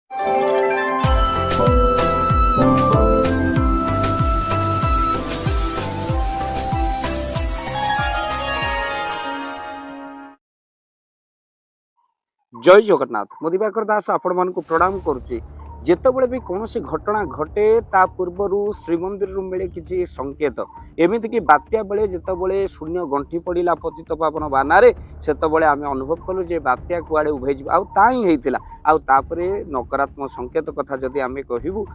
जय जगन्नाथ मु दिवाकर दास आपण मानक प्रणाम करुच्ची जितेबले भी कौन घटना घटे ता पूर्वर श्रीमंदिर मिले किसी संकेत एमती कि बात्या बेले जितेबले शून्य गंठी पड़ा पतित पावन बानारे से आम अनुभव कलु जे बात्या कुआड़े उभे आउे नकारात्मक संकेत कथा जदि आम कहूँ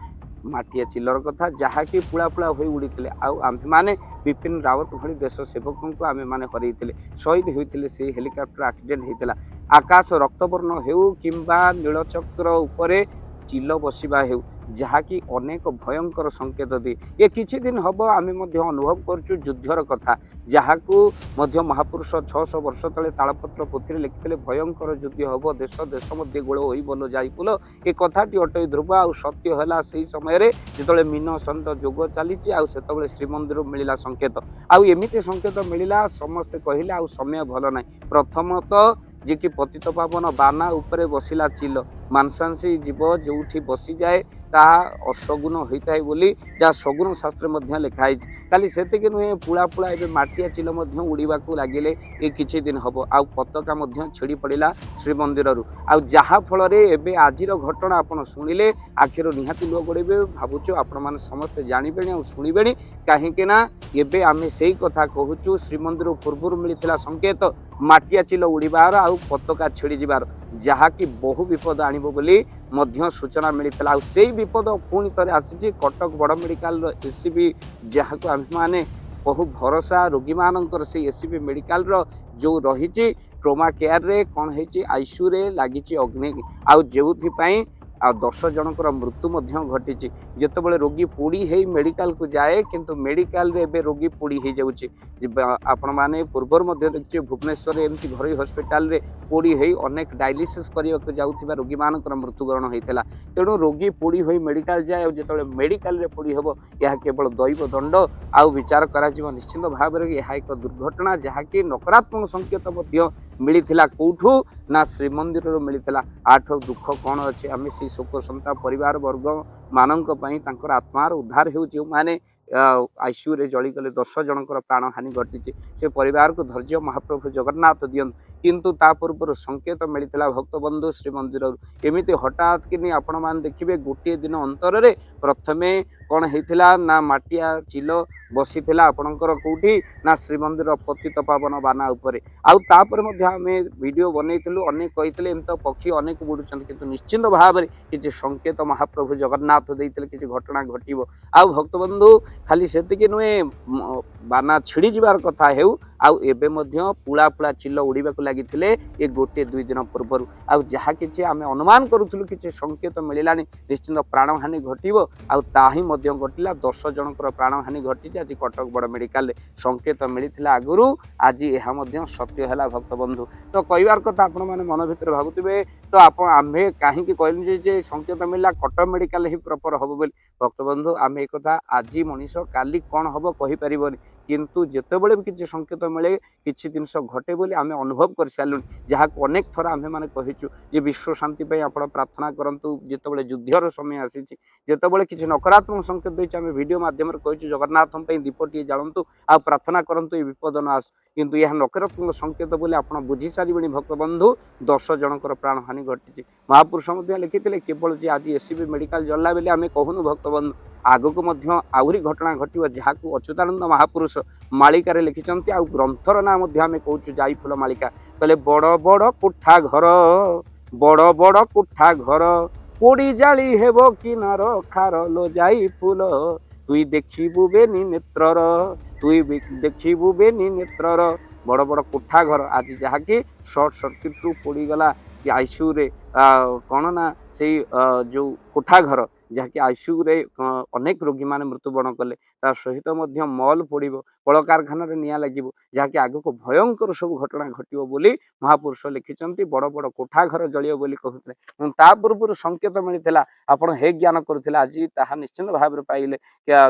माटिया चिलर कथा जहाँकि पुला पुला हो उड़ी आमे माने विपिन रावत भली देश सेवक को आमे माने हरई शहीद होते से हेलिकप्टर एक्सीडेंट होता आकाश रक्तवर्ण हो किंबा नीलचक्र उपरे चिल बसवा हो जहाँकि अनेक भयंकर संकेत दिए ये किछि दिन हम आम अनुभव करुँ युद्धर कथा जहाँ को महापुरुष 600 वर्ष तले तालपत्र पोथी लिखिते भयंकर युद्ध हम देश देश मध्य गोल हो बोल जाइपुल ये कथाटी अटई ध्रुव आ सत्य है से समय जो मीन सन्द जोग चली से श्रीमंदिर मिलला संकेत आमती संकेत मिलला समस्ते कहले आ समय भल ना प्रथमतः जी कि पतित पावन बाना उपरे बसिला चिल मांसांसी जीव जो बसी जाए ताहा अशगुन होता है बोली जहाँ शगुन शास्त्र लिखाई खाली से नुहे पुला पुला ए माटिया चिल उड़ीवा लगिले ये किछि दिन हम आउ पताका छिड़ी पड़ा श्रीमंदिर जहा फल आज घटना आप शुणिले आखिर निहाती लुह गड़े भावुँ आपण मैंने समस्ते जानबे आ शुणवे कहीं एबे आमे से कथा कहूँ श्रीमंदिर पूर्व मिलता संकेत माटिया चिल उड़ीबार आउ पताका छिड़ी जीवार जहाँकि बहु विपद आणिबो बोली मध्य सूचना मिलता से विपद पुणी थे आसी कटक बड़ मेडिकल एससीबी जहाँ को आम मैंने बहु भरोसा रोगी मानकर से एससीबी मेडिकल जो रही ट्रोमा केयर रे कौन है आईसीयू रे लगी अग्नि आउ जो 10 जनकर मृत्यु घटी जितेबाला रोगी पोड़ी है मेडिकल को जाए किंतु मेडिकल रे रोगी पोड़ी हो जाऊँगी आपण मैंने पूर्वर देखिए भुवनेश्वर एमती घर हस्पिटाल रे पोड़ी हो अनेक डायलिसिस करने जाऊँगा रोगी मानकर मृत्युवरण होता तेणु रोगी पोड़ी हो मेडिकल जाए जो मेडिकल रे पोड़ी हम यह केवल दैव दंड आउ विचार करा निश्चित भाव में यह एक दुर्घटना जहाँकि नकारात्मक संकेत मिलता कौठू ना श्रीमंदिर मिलता आठ दुख कौन अच्छे आम से शोक संताप परिवार वर्ग मानक आत्मार उद्धार हो माने आईसीयू रे जलीगले 10 जनकर प्राण हानि घटी से परिवार को धैर्य महाप्रभु जगन्नाथ दियंत किंतु ता पूर्व संकेत मिलता भक्तबंधु श्रीमंदिर एमती हठात कि आपण मान देखिए गोटे दिन अंतर प्रथमे कौन होता ना माटिया चिल बसी आपणकर कौटी ना श्रीमंदिर पतित पावन बाना उपरे आउे आम वीडियो बनईलु अनेक कही एमती पक्षी अनेक बुड़ुं किंतु निश्चित भाव में किसी संकेत महाप्रभु जगन्नाथ देते किसी घटना घटव आ भक्तबंधु खाली से नुहे बाना छिड़ी जीवार कथा हेउ आउ एबे पुला पुला चिल उड़ीबा लगी ये गोटे 2 दिन पूर्वर आउ जहाँ किसी आम अनुमान करूँ कि संकेत मिलला निश्चित प्राणहानि घटव आही घटला 10 जनकर प्राणहानि घटी आज कटक बड़ मेडिकल संकेत मिलता आगुरी आज यह सत्य है भक्तबंधु तो कहबार कथा आपण मैंने मन भर भावुवे तो आमे कहीं कहलु जे संकेत मिलला कटक मेडिकल ही प्रपर हम बोली भक्तबंधु आम एक कथा आज मनीष काली कौन हम कहीपर किंतु जितेबले भी किसी संकेत मिले किसी जिनस घटे बोली आम अनुभव कर सारूँ जहाँ को अनेक थर आम मैंने कहीचु जे विश्व शांति आप प्रार्थना करूँ जितेबाला युद्धर समय आसी जितेबाला किसी नकारात्मक संकेत देती आम भिडियो मध्यम कही जगन्नाथ दीपटी जालतु आ प्रार्थना करूँ ये विपद न आस किंतु यह नकारात्मक संकेत बोली आप बुझी सारे भक्तबंधु 10 जनकर प्राण हानि घटी महापुरुष लिखिते केवल जे आज एससीबी मेडिकल जल्ला बेले आम कहूनु भक्तबंधु आगक आहरी घटना घटव जहाँ को अच्युतानंद महापुरुष मालिकार लिखिंट आ ग्रंथर ना आम कहूँ जाइफुल मालिका कहले बड़ बड़ कोठा घर बड़ बड़ कोठा घर पोड़ी जाली हेब कि नार खार लो जाइफुल तुई देखिबु बेनी नेत्रर तुई देखिबु बेनी नेत्रर बड़ बड़ कोठा घर आज जहाँकि सर्ट सर्किट रू पोड़ीगला कि आईसीयू रे कौन ना से जो कोठा घर जहाँकि आईसीयू रे अनेक रोगी माने मृत्युवरण कले ता सहित मल पड़ कल कारखाना निया लगे जहाँकि आगक भयंकर सब घटना घटव बोली महापुरुष लिखिंट बड़ बड़ कोठा घर जलियो बोली कहते ता पूर्व संकेत मिलता आपड़ हे ज्ञान करुले आज ताहा निश्चित भाव में पाइले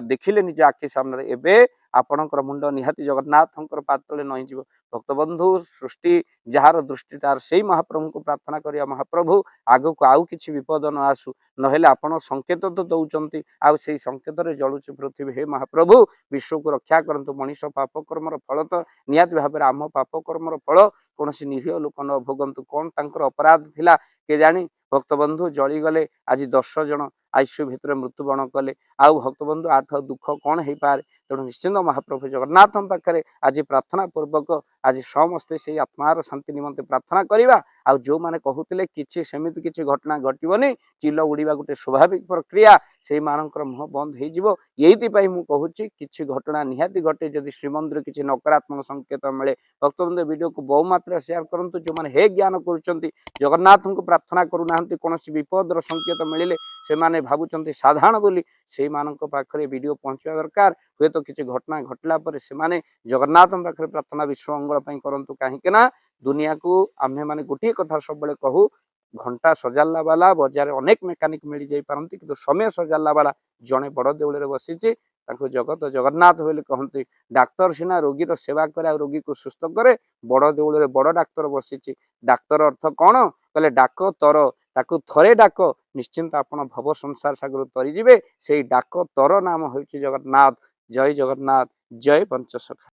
देखिले निज आखि सामने एबे आपणकर मुंड निहाती जगन्नाथंकर पातले नई जीव भक्तबंधु सृष्टि जार दृष्टि तार से महाप्रभु को प्रार्थना करिया महाप्रभु आगु को आउ किछि विपद न आसु नहेले आपण संकेत तो दौचंती आउ सेई संकेत रे जळुछि पृथ्वी हे महाप्रभु विश्व को रक्षा करंतु मनीष पाप कर्मर फल तो निहाती भाबरे आम पाप कर्मर फल कोनोसी निरीह लोक न भोगंतु कोन तांकर अपराध थिला के जानी भक्तबंधु जळी गले आज 10 जन आयुष्य भितर मृत्युवरण कले आउ भक्तबंधु आठ दुख कौन हो पारे तेणु निश्चिंत महाप्रभु जगन्नाथ पाखे आज प्रार्थना पूर्वक आज समस्ते से आत्मार शांति निमंते प्रार्थना करवा आउ जो माने कहूतिले किछि सेमिति किछि घटना घटिबनी चिल उड़ीबा गोटे स्वाभाविक प्रक्रिया से मानकर मुह बंद हो जिवो एइति पई मु कहूछि किछि घटना निहाती घटे जदि श्रीमंदिर किछि नकारात्मक संकेत मिले भक्तबंधु वीडियो को बहु मात्रा शेयर करंतु जो माने हे ज्ञान करूचंती जगन्नाथ को प्रार्थना करूनाहंती कोनोसी विपदर संकेत मिलिले से माने भावुचंती साधारण बोली से मानक पाखरे वीडियो पहुंचवा दरकार हुए तो किसी घटना घटला पर से माने जगन्नाथ पाखरे प्रार्थना विश्व मंगल पई करंतु काहे ना दुनिया को आम्हे माने गोटे कथा सब बेले कहू घंटा सजाला वाला बाजार अनेक मेकानिक मिल जाई पारंती किंतु समय सजाला वाला जने बड़ देउळे रे बसिची ताको जगत जगन्नाथ बोली कहंती डाक्तर सिना रोगी सेवा करे रोगी को सुस्थ करे बड़ देउळे रे बड़ डाक्तर बसिची डाक्तर अर्थ कौन कहले डाक तर ताकू थरे डाक निश्चिंत आपण भव संसार सागर तरी जिवे से डाक तर नाम होइछि जगन्नाथ जय जगन्नाथ जय पंचसखा।